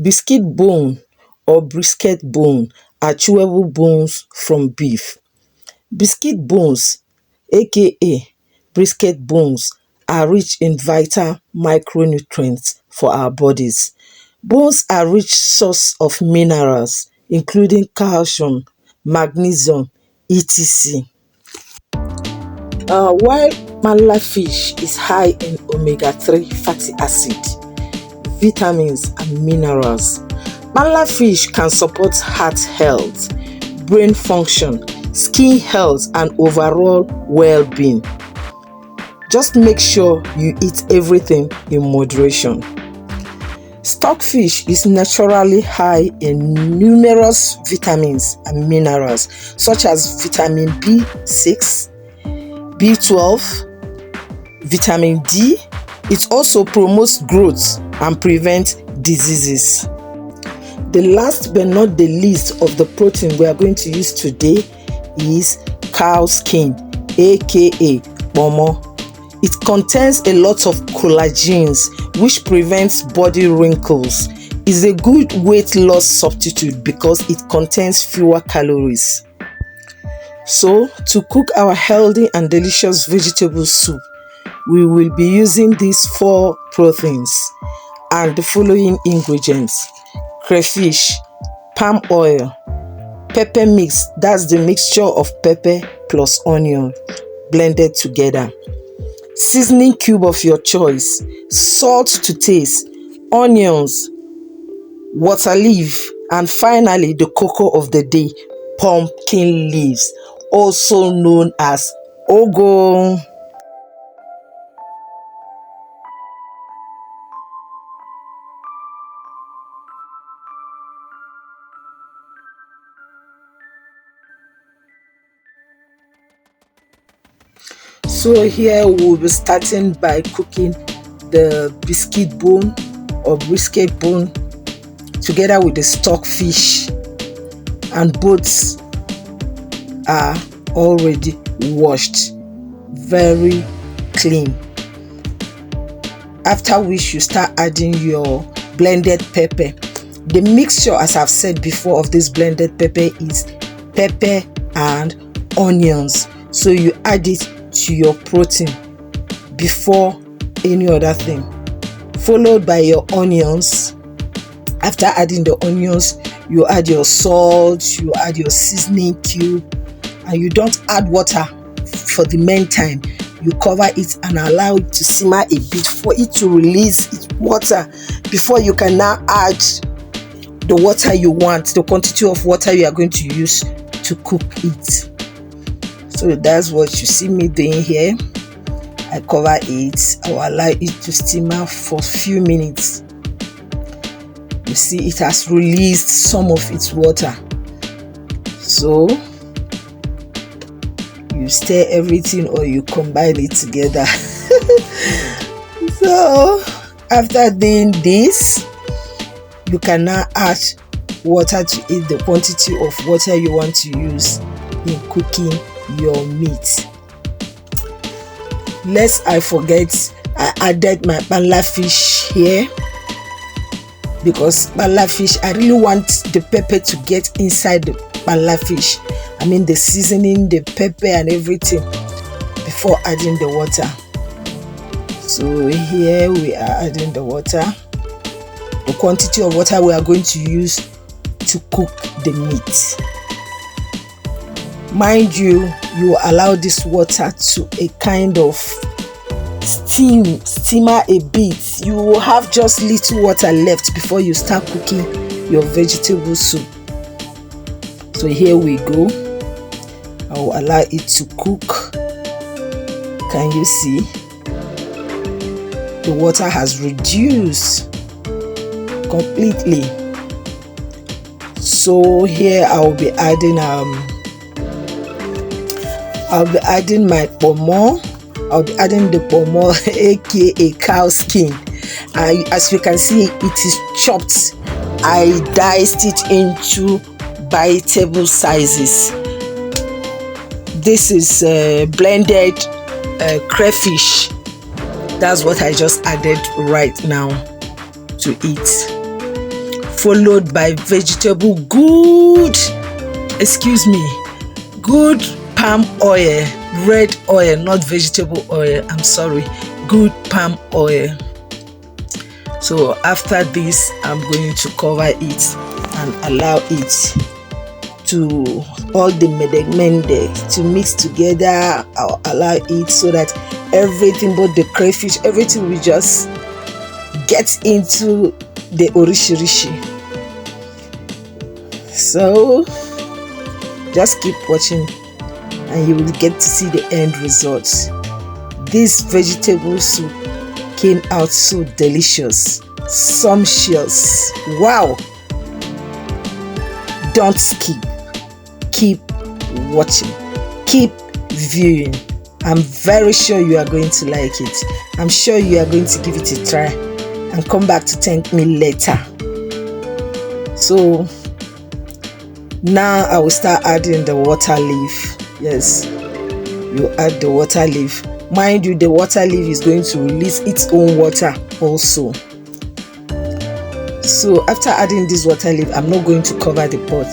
Biscuit bone or brisket bone are chewable bones from beef. Biscuit bones, aka brisket bones, are rich in vital micronutrients for our bodies. Bones are rich source of minerals including calcium, magnesium, etc. While mala fish is high in omega-3 fatty acid, vitamins and minerals, mala fish can support heart health, brain function, skin health and overall well-being. Just make sure you eat everything in moderation. Stockfish is naturally high in numerous vitamins and minerals such as vitamin B6, B12, vitamin D. It also promotes growth and prevents diseases. The last but not the least of the protein we are going to use today is cow skin, aka pomo. It contains a lot of collagens which prevents body wrinkles. It's a good weight loss substitute because it contains fewer calories. So, to cook our healthy and delicious vegetable soup, we will be using these 4 proteins and the following ingredients: crayfish, palm oil, pepper mix, that's the mixture of pepper plus onion blended together, seasoning cube of your choice, salt to taste, onions, water leaf, and finally the cocoa of the day, pumpkin leaves, also known as ogo. So here we'll be starting by cooking the biscuit bone or brisket bone together with the stockfish, and both are already washed very clean. After which you start adding your blended pepper. The mixture, as I've said before, of this blended pepper is pepper and onions. So you add it to your protein before any other thing, followed by your onions. After adding the onions, you add your salt, you add your seasoning cube, and you don't add water for the meantime. You cover it and allow it to simmer a bit for it to release its water before you can now add the water you want, the quantity of water you are going to use to cook it. So that's what you see me doing here. I cover it. I will allow it to simmer for a few minutes. You see it has released some of its water. So you stir everything or you combine it together. So after doing this, you can now add water to it, the quantity of water you want to use in cooking your meat. Lest I forget, I added my mala fish here because mala fish, I really want the pepper to get inside the mala fish. I mean the seasoning, the pepper and everything before adding the water. So here we are adding the water, the quantity of water we are going to use to cook the meat. Mind you, you allow this water to a kind of simmer a bit. You will have just little water left before you start cooking your vegetable soup. So here we go. I will allow it to cook. Can you see? The water has reduced completely. So here I will be adding my pomo. I'll be adding the pomo, aka cow skin. As you can see, it is chopped. I diced it into biteable sizes. This is blended crayfish. That's what I just added right now to it. followed by vegetable good palm oil, red oil, not vegetable oil, I'm sorry, good palm oil. So after this, I'm going to cover it and allow it to all the mende to mix together. I'll allow it so that everything, but the crayfish, everything will just get into the orishirishi. So just keep watching and you will get to see the end results. This vegetable soup came out so delicious, sumptuous. Wow! Don't skip. Keep watching. Keep viewing. I'm very sure you are going to like it. I'm sure you are going to give it a try and come back to thank me later. So now I will start adding the water leaf. Yes, you add the water leaf. Mind you, the water leaf is going to release its own water also. So after adding this water leaf, I'm not going to cover the pot.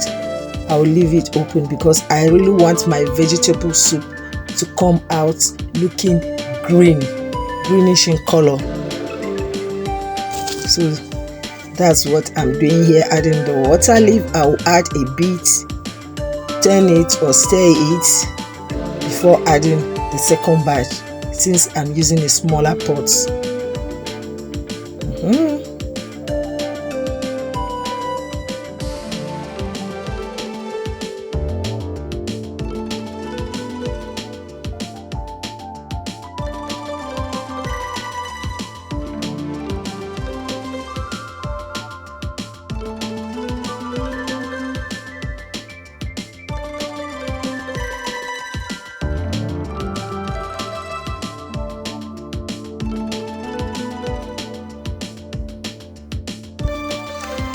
I will leave it open because I really want my vegetable soup to come out looking greenish in color. So that's what I'm doing here, adding the water leaf. I will add a bit, turn it or stir it before adding the second batch, since I'm using a smaller pot.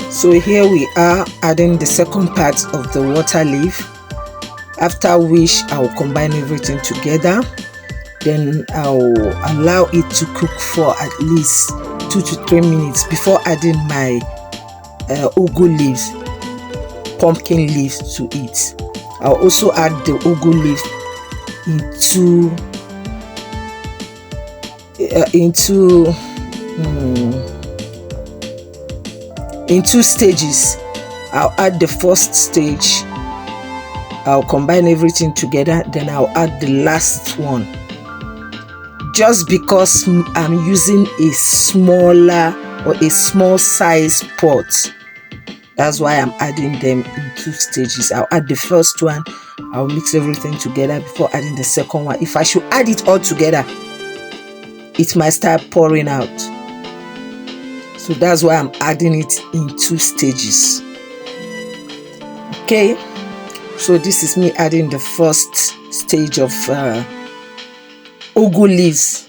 So here we are adding the second part of the water leaf, after which I will combine everything together. Then I will allow it to cook for at least 2 to 3 minutes before adding my ugu leaves, pumpkin leaves to it. I'll also add the ugu leaf in two stages. I'll add the first stage, I'll combine everything together, then I'll add the last one. Just because I'm using a smaller or a small size pot, that's why I'm adding them in 2 stages. I'll add the first one, I'll mix everything together before adding the second one. If I should add it all together, it might start pouring out. So that's why I'm adding it in 2 stages. Okay, so this is me adding the first stage of ugu leaves,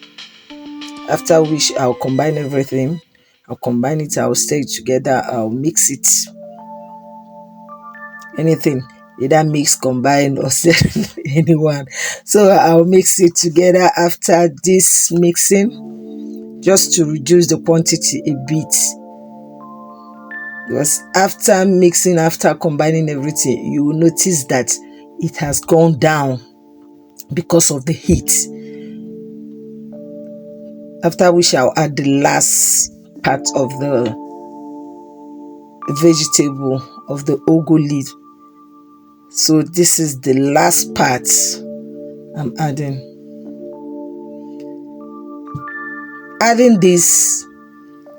after which I'll combine everything. I'll combine it, I'll stir it together, I'll mix it. Anything, either mix, combine, or stir anyone. So I'll mix it together after this mixing, just to reduce the quantity a bit. Because after mixing, after combining everything, you will notice that it has gone down because of the heat. After which I'll add the last part of the vegetable, of the ugu leaf. So this is the last part I'm adding. Adding this,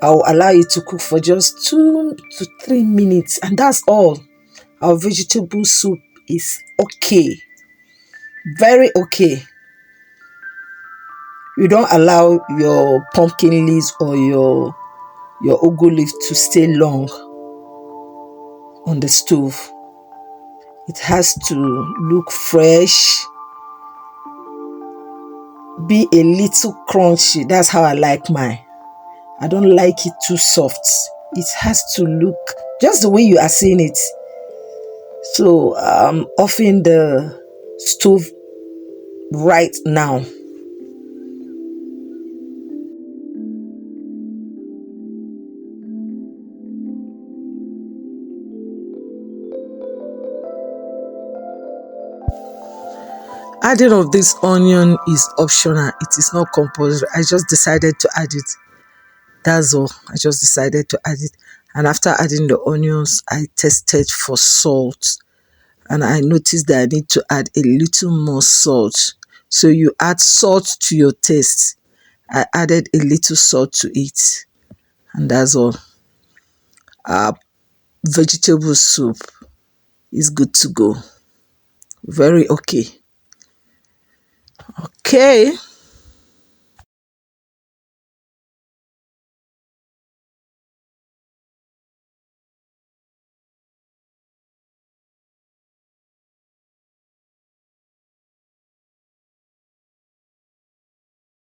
I'll allow it to cook for just 2 to 3 minutes, and that's all. Our vegetable soup is okay, very okay. You don't allow your pumpkin leaves or your ugu leaf to stay long on the stove. It has to look fresh, be a little crunchy. That's how I like mine. I don't like it too soft. It has to look just the way you are seeing it. So I'm offing the stove right now. Adding of this onion is optional. It is not compulsory. I just decided to add it. That's all. I just decided to add it. And after adding the onions, I tested for salt. And I noticed that I need to add a little more salt. So you add salt to your taste. I added a little salt to it. And that's all. Our vegetable soup is good to go. Very okay. Okay.